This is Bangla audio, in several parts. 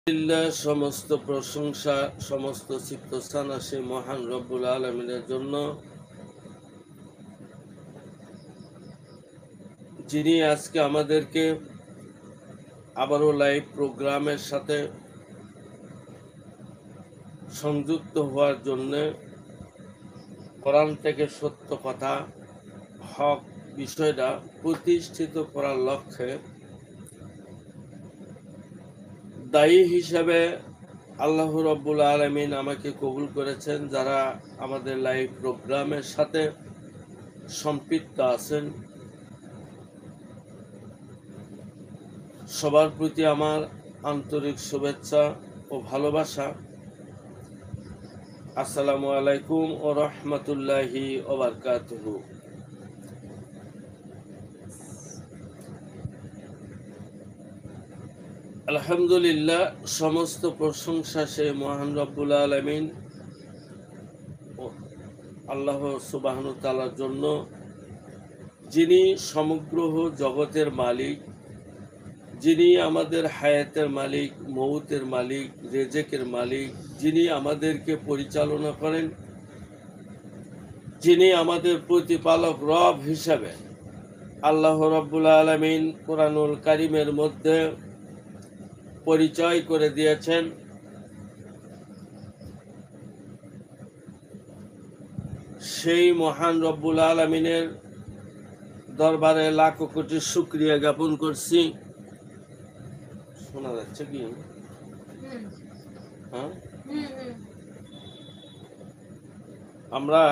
আলহামদুলিল্লাহ, সমস্ত প্রশংসা সমস্ত চিত্তস্থান আসে মহান রব্বুল আলমিনের জন্য, যিনি আজকে আমাদেরকে আবারও লাইভ প্রোগ্রামের সাথে সংযুক্ত হওয়ার জন্য কোরআন থেকে সত্য কথা হক বিষয়টা প্রতিষ্ঠিত করার লক্ষ্যে দায়ী হিসাবে আল্লাহ রব্বুল আলমিন আমাকে কবুল করেছেন। যারা আমাদের লাইভ প্রোগ্রামের সাথে সম্পৃক্ত আছেন, সবার প্রতি আমার আন্তরিক শুভেচ্ছা ও ভালোবাসা। আসসালামু আলাইকুম ও রহমতুল্লাহি ওয়া বারাকাতুহু। আলহামদুলিল্লাহ, সমস্ত প্রশংসা সে মহান রব্বুল আলামিন আল্লাহ সুবহানাহু ওয়া তাআলার জন্য, যিনি সমগ্র জগতের মালিক, যিনি আমাদের হায়াতের মালিক, মৌতের মালিক, রেজেকের মালিক, যিনি আমাদেরকে পরিচালনা করেন, যিনি আমাদের প্রতিপালক রব হিসাবে আল্লাহ রব্বুল আলামিন কোরআনুল কারীমের মধ্যে পরিচয় করে দিয়েছেন। সেই মহান রব্বুল আলামিনের দরবারে লাখো কোটি শুকরিয়া জ্ঞাপন করছি। শোনা যাচ্ছে কি? হ্যাঁ, আমরা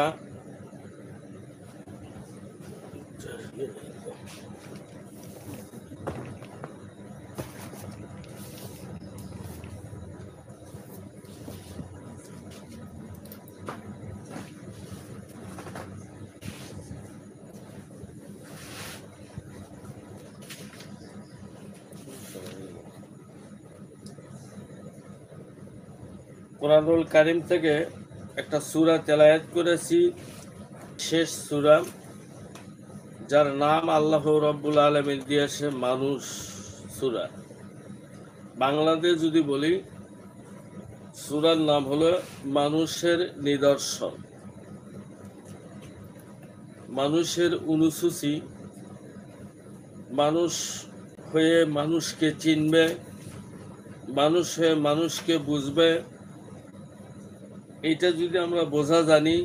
কোরআনুল কারীম থেকে একটা সূরা তেলাওয়াত করেছি, শেষ সূরা, যার নাম আল্লাহ রব্বুল আলামিন দিয়েছে মানুষ সূরা। বাংলাতে যদি বলি, সূরার নাম হলো মানুষের নিদর্শন। মানুষের অনুসূচি, মানুষ হয়ে মানুষকে চিনবে, মানুষ হয়ে মানুষকে বুঝবে। এইটা যদি আমরা বোঝা জানি,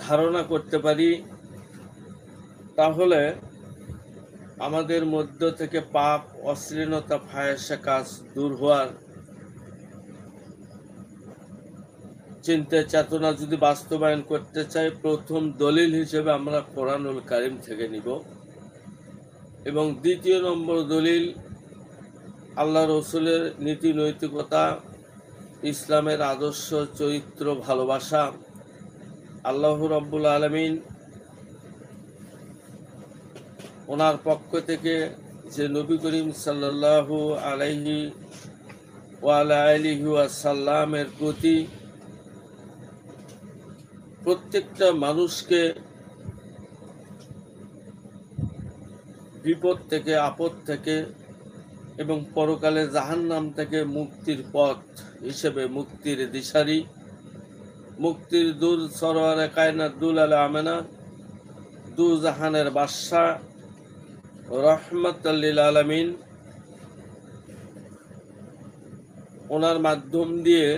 ধারণা করতে পারি, তাহলে আমাদের মধ্য থেকে পাপ, অশ্লীলতা, ফাহিশা কাজ দূর হওয়ার চিন্তা চেতনা যদি বাস্তবায়ন করতে চাই, প্রথম দলিল হিসেবে আমরা কোরআনুল কারীম থেকে নিব, এবং দ্বিতীয় নম্বর দলিল আল্লাহ রসুলের নীতি নৈতিকতা, ইসলামের আদর্শ, চরিত্র, ভালোবাসা। আল্লাহ রব্বুল আলামিন ওনার পক্ষ থেকে যে নবী করিম সাল্লাল্লাহু আলাইহি ওয়া আলা আলিহি ওয়াসাল্লামের প্রতি প্রত্যেকটা মানুষকে বিপদ থেকে, আপদ থেকে এবং পরকালে জাহান্নাম থেকে মুক্তির পথ হিসেবে, মুক্তির দিশারি, মুক্তির দূর সরওয়ারে কায়নাত দুল আল আমেনা, দু জাহানের বাদশা, রহমাতুল লিল আলামিন, ওনার মাধ্যম দিয়ে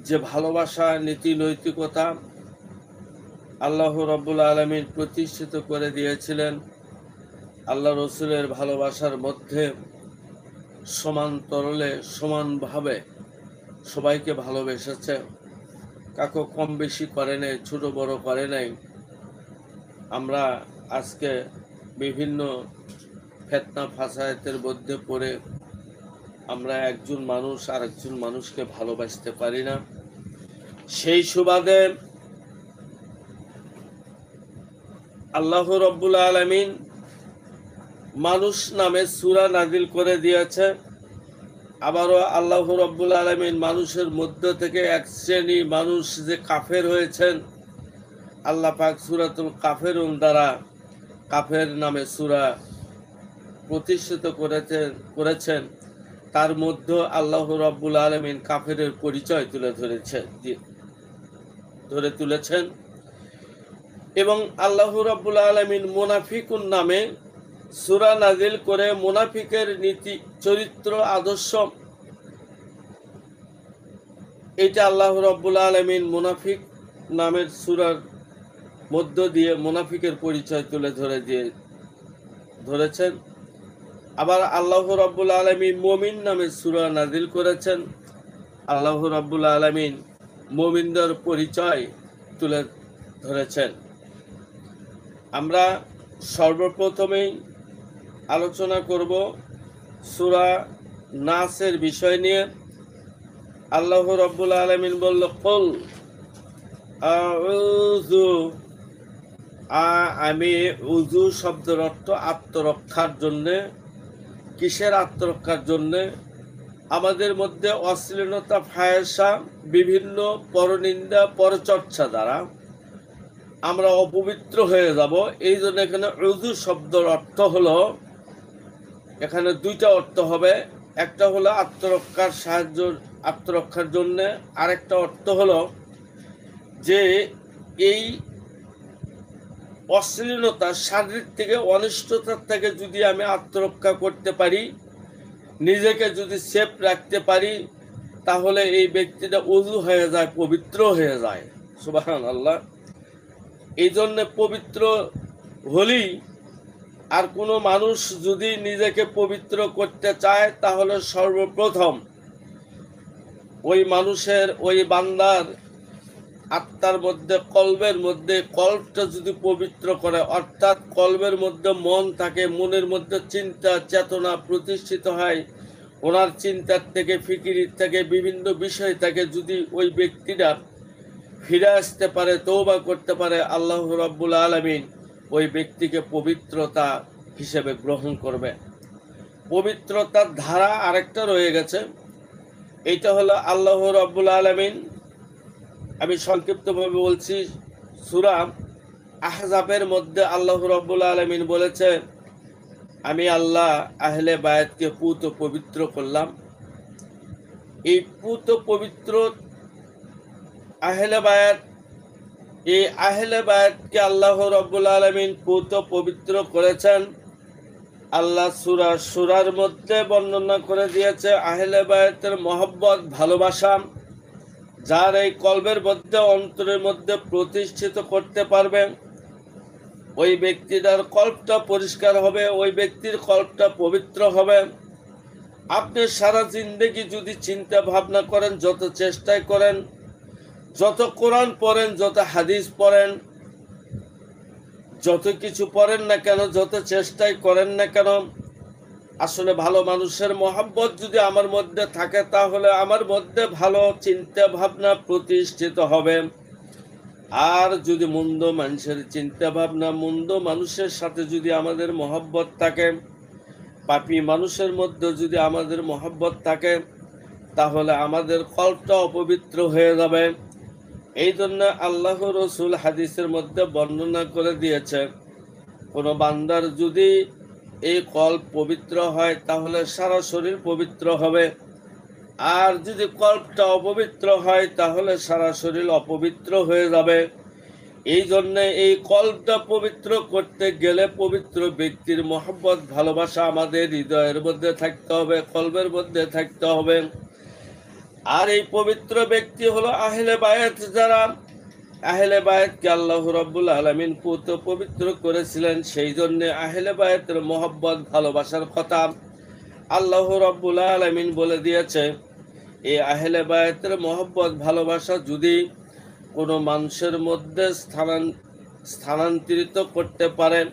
যে ভালোবাসা, নীতি নৈতিকতা আল্লাহ রব্বুল আলামিন প্রতিষ্ঠিত করে দিয়েছিলেন, আল্লাহ রসুলের ভালোবাসার মধ্যে সমান্তরলে সমানভাবে সবাইকে ভালোবেসেছে, কাউকে কম বেশি করে নাই, ছোট বড় করে নাই। আমরা আজকে বিভিন্ন ফিতনা ফাসাদের মধ্যে পড়ে আমরা একজন মানুষ আরেকজন মানুষকে ভালোবাসতে পারি না। সেই সুবাদে আল্লাহ রব্বুল আলামিন মানুষ নামে সূরা নাজিল করে দিয়েছে। আবারও আল্লাহ রব্বুল আলামিন মানুষের মধ্য থেকে এক শ্রেণী মানুষ যে কাফের হয়েছেন, আল্লাহ পাক সূরাতুল কাফেরুন দ্বারা কাফের নামে সূরা প্রতিষ্ঠিত করেছেন। তার মধ্যে আল্লাহ রাব্বুল আলামিন কাফেরের পরিচয় তুলেছেন এবং আল্লাহ রাব্বুল আলামিন মুনাফিকুন নামে সূরা নাজিল করে মুনাফিকের নীতি চরিত্র আদর্শ এটা আল্লাহ রাব্বুল আলামিন মুনাফিক নামের সূরার মধ্য দিয়ে মুনাফিকের পরিচয় ধরেছেন। আবার আল্লাহ রাব্বুল আলামিন মুমিন নামে সূরা নাজিল করেছেন। আল্লাহ রাব্বুল আলামিন মুমিনদের পরিচয় তুলে ধরেছেন। আমরা সর্বপ্রথমেই আলোচনা করব সূরা নাসের বিষয় নিয়ে। আল্লাহ রাব্বুল আলামিন বলল, কুল আউযু, আমি উযু শব্দের অর্থ আত্মরক্ষার জন্যে। কিসের আত্মরক্ষার জন্যে? আমাদের মধ্যে অশ্লীলতা, ফাহেসা, বিভিন্ন পরনিন্দা, পরচর্চা দ্বারা আমরা অপবিত্র হয়ে যাব। এই জন্য এখানে উযু শব্দের অর্থ হলো, এখানে দুইটা অর্থ হবে। একটা হলো আত্মরক্ষার জন্য, আরেকটা অর্থ হলো যে এই অশ্লীলতা, শারীরিক থেকে অনিষ্টতার থেকে যদি আমি আত্মরক্ষা করতে পারি, নিজেকে যদি সেফ রাখতে পারি, তাহলে এই ব্যক্তিটা ওযু হয়ে যায়, পবিত্র হয়ে যায়। সুবহানাল্লাহ। এই জন্য পবিত্র হলেই, আর কোনো মানুষ যদি নিজেকে পবিত্র করতে চায়, তাহলে সর্বপ্রথম ওই মানুষের, ওই বান্দার আত্মার মধ্যে, কলবের মধ্যে, কলবটা যদি পবিত্র করে, অর্থাৎ কলবের মধ্যে মন থাকে, মনের মধ্যে চিন্তা চেতনা প্রতিষ্ঠিত হয়, ওনার চিন্তার থেকে, ফিকিরির থেকে, বিভিন্ন বিষয় থেকে যদি ওই ব্যক্তিটা ফিরে আসতে পারে, তওবা করতে পারে, আল্লাহ রাব্বুল আলামিন ওই ব্যক্তিকে পবিত্রতা হিসেবে গ্রহণ করবে। পবিত্রতার ধারা আরেকটা রয়ে গেছে, এইটা হলো আল্লাহ রাব্বুল আলামিন, আমি সংক্ষিপ্তভাবে বলছি, সূরা আহজাবের মধ্যে আল্লাহ রাব্বুল আলামিন বলেছে, আমি আল্লাহ আহলে বায়াতকে পুত ও পবিত্র করলাম। এই পুত ও পবিত্র আহলে বায়াত, এই আহলে বায়াতকে আল্লাহ রাব্বুল আলামিন পুত ও পবিত্র করেছেন। আল্লাহ সূরার মধ্যে বর্ণনা করে দিয়েছে আহলে বায়াতের মহব্বত, ভালোবাসা, যার এই কলবের মধ্যে, অন্তরের মধ্যে প্রতিষ্ঠিত করতে পারবে, ওই ব্যক্তিটার কল্পটা পরিষ্কার হবে, ওই ব্যক্তির কল্পটা পবিত্র হবে। আপনি সারা জিন্দেগি যদি চিন্তা ভাবনা করেন, যত চেষ্টাই করেন, যত কোরআন পড়েন, যত হাদিস পড়েন, যত কিছু পড়েন না কেন, যত চেষ্টাই করেন না কেন, আসলে ভালো মানুষের মহব্বত যদি আমার মধ্যে থাকে, তাহলে আমার মধ্যে ভালো চিন্তা ভাবনা প্রতিষ্ঠিত হবে। আর যদি মন্দ মানুষের চিন্তা ভাবনা, মন্দ মানুষের সাথে যদি আমাদের মহব্বত থাকে, পাপী মানুষের মধ্যে যদি আমাদের মহব্বত থাকে, তাহলে আমাদের কল্পটা অপবিত্র হয়ে যাবে। এই জন্য আল্লাহ রাসূল হাদিসের মধ্যে বর্ণনা করে দিয়েছে, কোনো বান্দার যদি এই কল্প পবিত্র হয়, তাহলে সারা শরীর পবিত্র হবে। আর যদি কল্পটা অপবিত্র হয়, তাহলে সারা শরীর অপবিত্র হয়ে যাবে। এই জন্য এই কল্পটা পবিত্র করতে গেলে পবিত্র ব্যক্তির মহব্বত, ভালোবাসা আমাদের হৃদয়ের মধ্যে থাকতে হবে, কলবের মধ্যে থাকতে হবে। আর এই পবিত্র ব্যক্তি হলো আহলে বায়াত। যারা আহলে বায়াতকে আল্লাহ রাব্বুল আলামিন পুত পবিত্র করেছিলেন, সেই জন্য আহলে বায়াতের মহব্বত, ভালোবাসার কথা আল্লাহ রাব্বুল আলামিন বলে দিয়েছে। এই আহলে বায়াতের মহব্বত, ভালোবাসা যদি কোনো মানুষের মধ্যে স্থানান্তরিত করতে পারেন,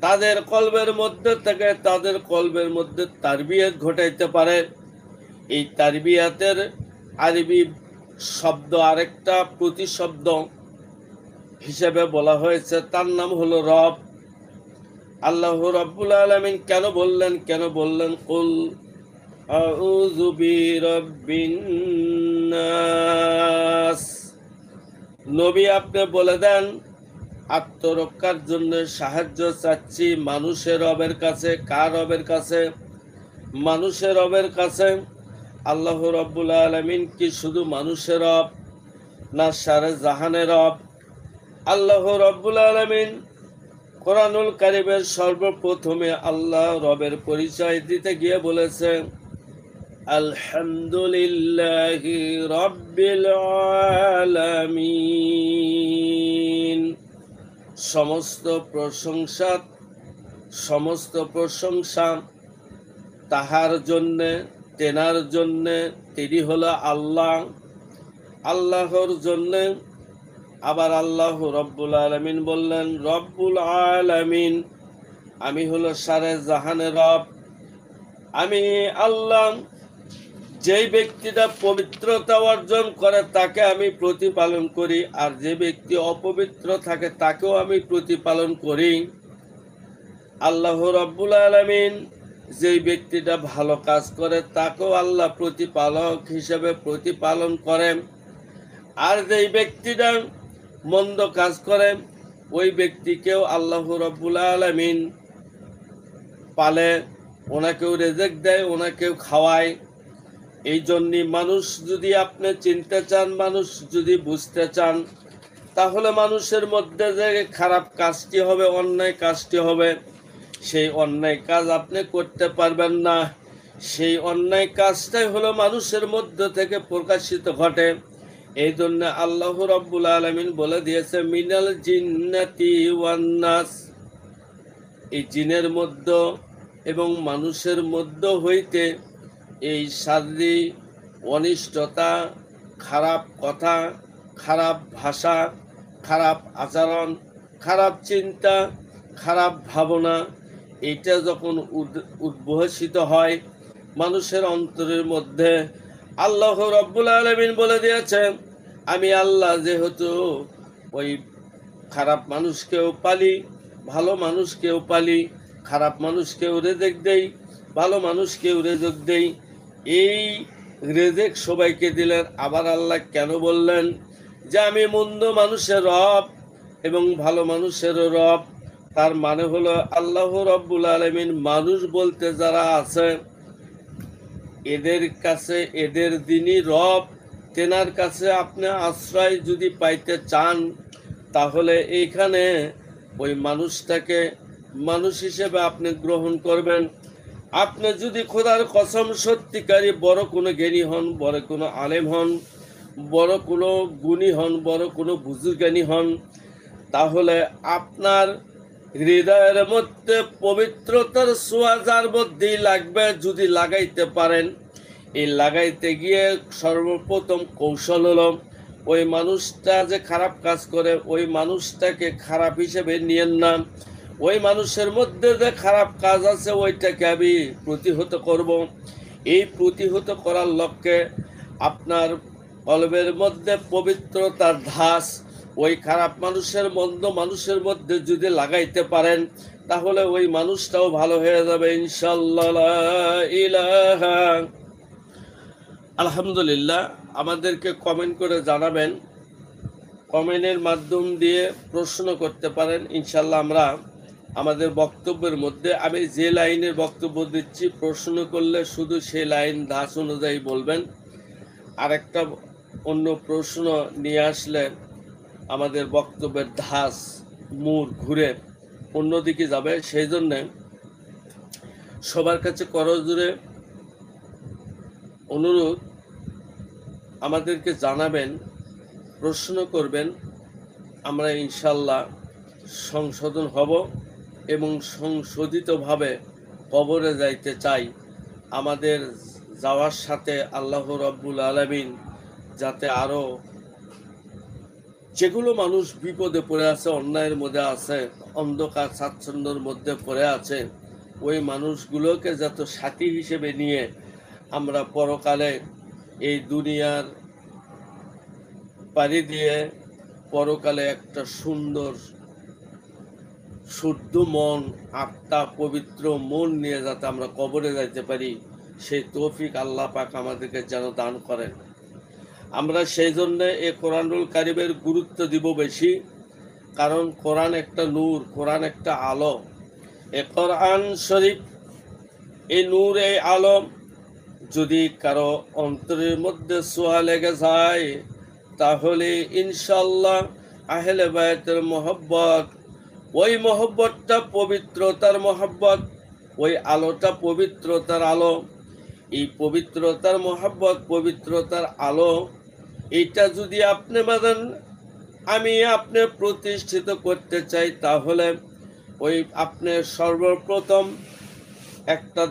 তাদের কলবের মধ্যে থেকে, তাদের কলবের মধ্যে তারবিয়াত ঘটাইতে পারে। এই তারবিয়াতের আরবি শব্দ আরেকটা প্রতিশব্দ হিসেবে বলা হয়েছে, তার নাম হলো রব। আল্লাহ রাব্বুল আলামিন কেন বললেন কুল আউযু বিরাব্বিন নাস। নবী আপনি বলে দেন, আত্মরক্ষার জন্য সাহায্য চাচ্ছি মানুষের রবের কাছে। কার রবের কাছে? মানুষের রবের কাছে আল্লাহ রব্বুল আলামিন কি শুধু মানুষের রব না সারে জাহানের রব? আল্লাহ রব্বুল আলামিন কোরআনুল কারীমের সর্বপ্রথমে আল্লাহ রবের পরিচয় দিতে গিয়ে বলেছে, আলহামদুলিল্লাহি রাব্বিল আলামিন। সমস্ত প্রশংসা তাহার জন্যে, তেনার জন্যে, তিনি হলো আল্লাহ, আল্লাহর জন্যে। আবার আল্লাহ রব্বুল আলামিন বললেন, রব্বুল আলামিন, আমি হলো সারে জাহানের রব। আমি আল্লাহ, যেই ব্যক্তিটা পবিত্রতা অর্জন করে তাকে আমি প্রতিপালন করি, আর যে ব্যক্তি অপবিত্র থাকে তাকেও আমি প্রতিপালন করি। আল্লাহ রব্বুল আলামিন যেই ব্যক্তিটা ভালো কাজ করে তাকেও আল্লাহ প্রতিপালক হিসেবে প্রতিপালন করেন, আর যেই ব্যক্তিটা মন্দ কাজ করে ওই ব্যক্তিকেও আল্লাহ রব্বুল আলামিন পালে, ওনাকেও রেজেক দেয়, ওনাকেও খাওয়ায়। এই জন্যই মানুষ যদি আপনি চিনতে চান, মানুষ যদি বুঝতে চান, তাহলে মানুষের মধ্যে যে খারাপ কাজটি হবে, অন্যায় কাজটি হবে, সেই অন্যায় কাজ আপনি করতে পারবেন না। সেই অন্যায় কাজটাই হলো মানুষের মধ্যে থেকে প্রকাশিত ঘটে। এই জন্য আল্লাহ রাব্বুল আলামিন বলে দিয়েছে, মিনাল জিন্নাতি ওয়ান নাস। এই জিনের মধ্যে এবং মানুষের মধ্যে হইতে এই শারীরিক অনিষ্টতা, খারাপ কথা, খারাপ ভাষা, খারাপ আচরণ, খারাপ চিন্তা, খারাপ ভাবনা, এইটা যখন উদ্ভাসিত হয় মানুষের অন্তরের মধ্যে, আল্লাহ রাব্বুল আলামিন বলে দিয়েছেন, আমি আল্লাহ যেহেতু ওই খারাপ মানুষকেও পালি, ভালো মানুষকেও পালি, খারাপ মানুষকেও রেজেক দেই, ভালো মানুষকেও রেজেক দেই। এই রেজেক সবাইকে দিলেন। আবার আল্লাহ কেন বললেন যে আমি মন্দ মানুষের রব এবং ভালো মানুষের রব? তার মানে হলো আল্লাহ রাব্বুল আলামিন মানুষ বলতে যারা আছে এদের কাছে, এদের যিনি রব, তেনার কাছে আপনি আশ্রয় যদি পাইতে চান, তাহলে এইখানে ওই মানুষটাকে মানুষ হিসেবে আপনি গ্রহণ করবেন। আপনি যদি খোদার কসম সত্যিকারী বড় কোনো জ্ঞানী হন, বড় কোনো আলেম হন, বড় কোনো গুণী হন, বড় কোনো বুজুর্গানী হন, তাহলে আপনার হৃদয়ের মধ্যে পবিত্রতার ছোঁয়া যার মধ্যেই লাগবে, যদি লাগাইতে পারেন। এই লাগাইতে গিয়ে সর্বপ্রথম কৌশল হলো, ওই মানুষটা যে খারাপ কাজ করে ওই মানুষটাকে খারাপ হিসেবে নিয়েন না। ওই মানুষের মধ্যে যে খারাপ কাজ আছে ওইটাকে আমি প্রতিহত করব। এই প্রতিহত করার লক্ষ্যে আপনার কলবের মধ্যে পবিত্রতার ধাস ওই খারাপ মানুষের, মন্দ মানুষের মধ্যে যদি লাগাইতে পারেন, তাহলে ওই মানুষটাও ভালো হয়ে যাবে ইনশাআল্লাহ। লা ইলাহা। আলহামদুলিল্লাহ। আমাদেরকে কমেন্ট করে জানাবেন, কমেন্টের মাধ্যম দিয়ে প্রশ্ন করতে পারেন। ইনশাআল্লাহ আমরা আমাদের বক্তব্যের মধ্যে, আমি যে লাইনের বক্তব্য দিচ্ছি, প্রশ্ন করলে শুধু সেই লাইন ধাঁচ অনুযায়ী বলবেন। আরেকটা অন্য প্রশ্ন নিয়ে আসলে আমাদের বক্তব্যের ধাঁচ মোড় ঘুরে অন্যদিকে যাবে। সেই জন্যে সবার কাছে করজোড়ে অনুরোধ, আমাদেরকে জানাবেন, প্রশ্ন করবেন, আমরা ইনশাল্লাহ সংশোধন হব এবং সংশোধিতভাবে কবরে যাইতে চাই। আমাদের যাওয়ার সাথে আল্লাহ রাব্বুল আলামিন যাতে আরও যেগুলো মানুষ বিপদে পড়ে আছে, অন্যায়ের মধ্যে আছে, অন্ধকার স্বাচ্ছন্দ্যের মধ্যে পড়ে আছে, ওই মানুষগুলোকে যত সাথী হিসেবে নিয়ে আমরা পরকালে এই দুনিয়ার পাড়ি দিয়ে পরকালে একটা সুন্দর শুদ্ধ মন, আত্মা পবিত্র মন নিয়ে যাতে আমরা কবরে যাইতে পারি, সেই তৌফিক আল্লাহ পাক আমাদেরকে যেন দান করেন। আমরা সেই জন্য এই কোরআনুল কারীমের গুরুত্ব দিব বেশি, কারণ কোরআন একটা নূর, কোরআন একটা আলো। এ কোরআন শরীফ এই নূর এই আলো যদি কারো অন্তরের মধ্যে ছোঁয়া লেগে যায়, তাহলে ইনশাল্লাহ আহলে বায়াতের মহব্বত, ওই মহব্বতটা পবিত্রতার মহব্বত, ওই আলোটা পবিত্রতার আলো। এই পবিত্রতার মহব্বত, পবিত্রতার আলো, এইটা যদি আপনি বাঁধেন, আমি আপনি প্রতিষ্ঠিত করতে চাই, তাহলে ওই আপনি সর্বপ্রথম একটা